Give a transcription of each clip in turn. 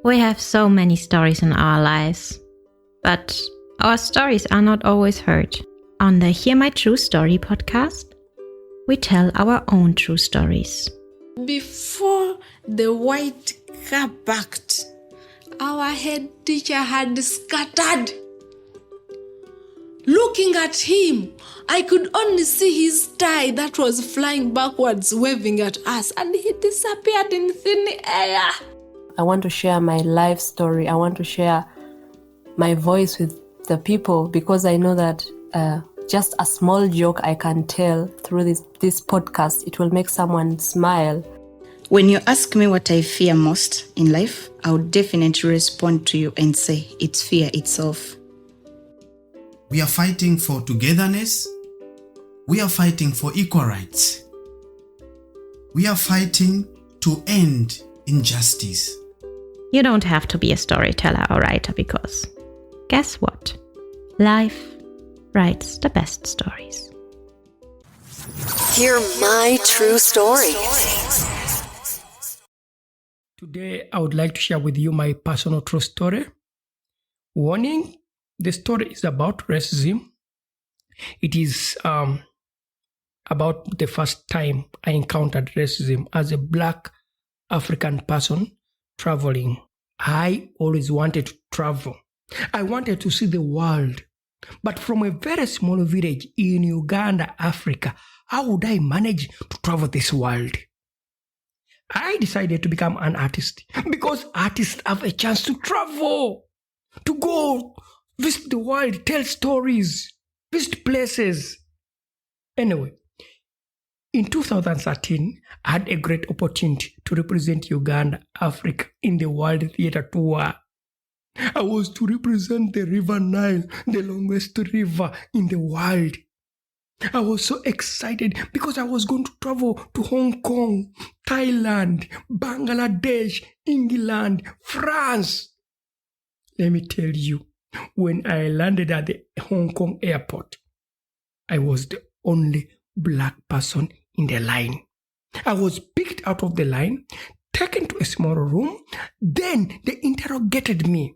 We have so many stories in our lives, but our stories are not always heard. On the Hear My True Story podcast, we tell our own true stories. Before the white car parked, our head teacher had scattered. Looking at him, I could only see his tie that was flying backwards, waving at us, and he disappeared in thin air. I want to share my life story. I want to share my voice with the people because I know that just a small joke I can tell through this podcast, it will make someone smile. When you ask me what I fear most in life, I would definitely respond to you and say it's fear itself. We are fighting for togetherness. We are fighting for equal rights. We are fighting to end injustice. You don't have to be a storyteller or writer because, guess what? Life writes the best stories. Hear my true story. Today, I would like to share with you my personal true story. Warning, the story is about racism. It is about the first time I encountered racism as a Black African person traveling. I always wanted to travel. I wanted to see the world. But from a very small village in Uganda, Africa, how would I manage to travel this world? I decided to become an artist because artists have a chance to travel, to go visit the world, tell stories, visit places. Anyway, in 2013, I had a great opportunity to represent Uganda, Africa in the World Theatre Tour. I was to represent the River Nile, the longest river in the world. I was so excited because I was going to travel to Hong Kong, Thailand, Bangladesh, England, France. Let me tell you, when I landed at the Hong Kong airport, I was the only Black person in the line. I was picked out of the line, taken to a small room. Then they interrogated me.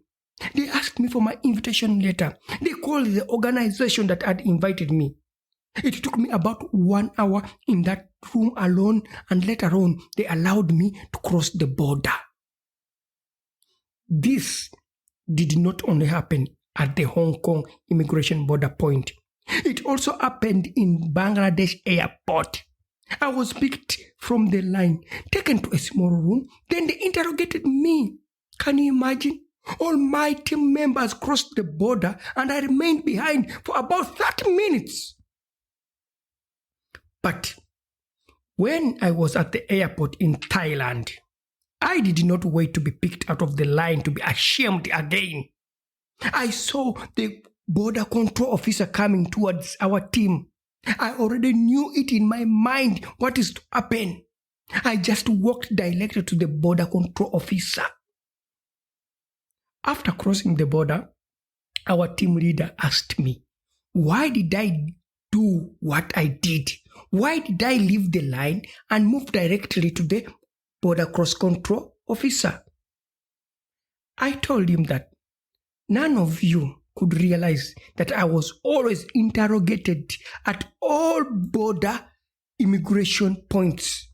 They asked me for my invitation letter. They called the organization that had invited me. It took me about 1 hour in that room alone, and later on, they allowed me to cross the border. This did not only happen at the Hong Kong immigration border point. It also happened in Bangladesh airport. I was picked from the line, taken to a small room, then they interrogated me. Can you imagine? All my team members crossed the border and I remained behind for about 30 minutes. But when I was at the airport in Thailand, I did not wait to be picked out of the line to be ashamed again. I saw the border control officer coming towards our team. I already knew it in my mind what is to happen. I just walked directly to the border control officer. After crossing the border, our team leader asked me, why did I do what I did? Why did I leave the line and move directly to the border cross control officer? I told him that none of you could realize that I was always interrogated at all border immigration points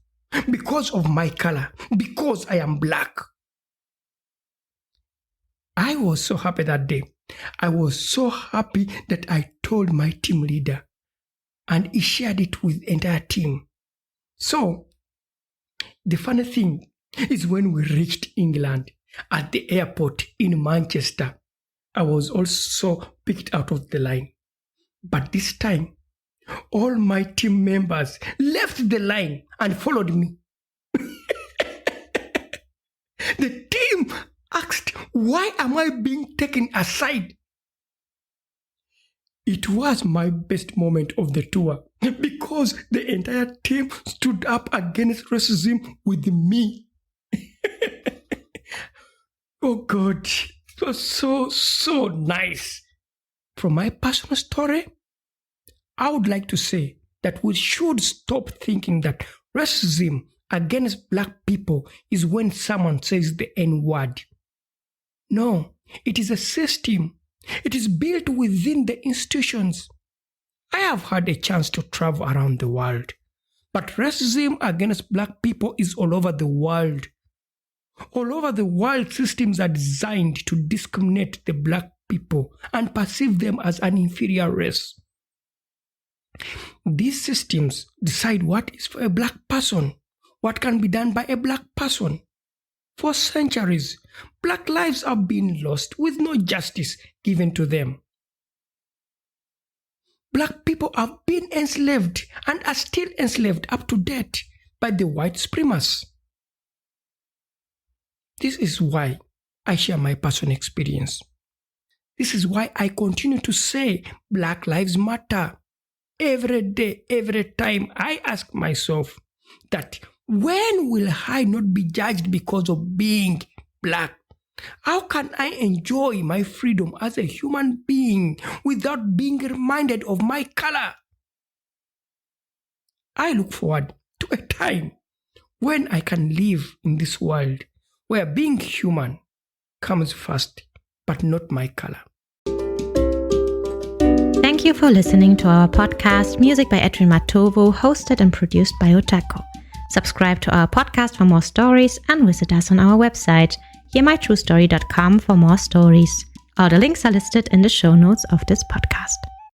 because of my color, because I am Black. I was so happy that day. I was so happy that I told my team leader and he shared it with the entire team. So, the funny thing is when we reached England at the airport in Manchester, I was also picked out of the line. But this time, all my team members left the line and followed me. The team asked, why am I being taken aside? It was my best moment of the tour because the entire team stood up against racism with me. Oh God, it was so nice. From my personal story, I would like to say that we should stop thinking that racism against Black people is when someone says the N-word. No, it is a system. It is built within the institutions. I have had a chance to travel around the world, but racism against black people is all over the world. All over the world, systems are designed to discriminate the black people and perceive them as an inferior race. These systems decide what is for a black person, what can be done by a black person. For centuries, black lives have been lost with no justice given to them. Black people have been enslaved and are still enslaved up to date by the white supremacists. This is why I share my personal experience. This is why I continue to say Black Lives Matter. Every day, every time I ask myself that when will I not be judged because of being black? How can I enjoy my freedom as a human being without being reminded of my color? I look forward to a time when I can live in this world where being human comes first, but not my color. Thank you for listening to our podcast, Music by Edwin Matovo, hosted and produced by Otako. Subscribe to our podcast for more stories and visit us on our website, hearmytruestory.com, for more stories. All the links are listed in the show notes of this podcast.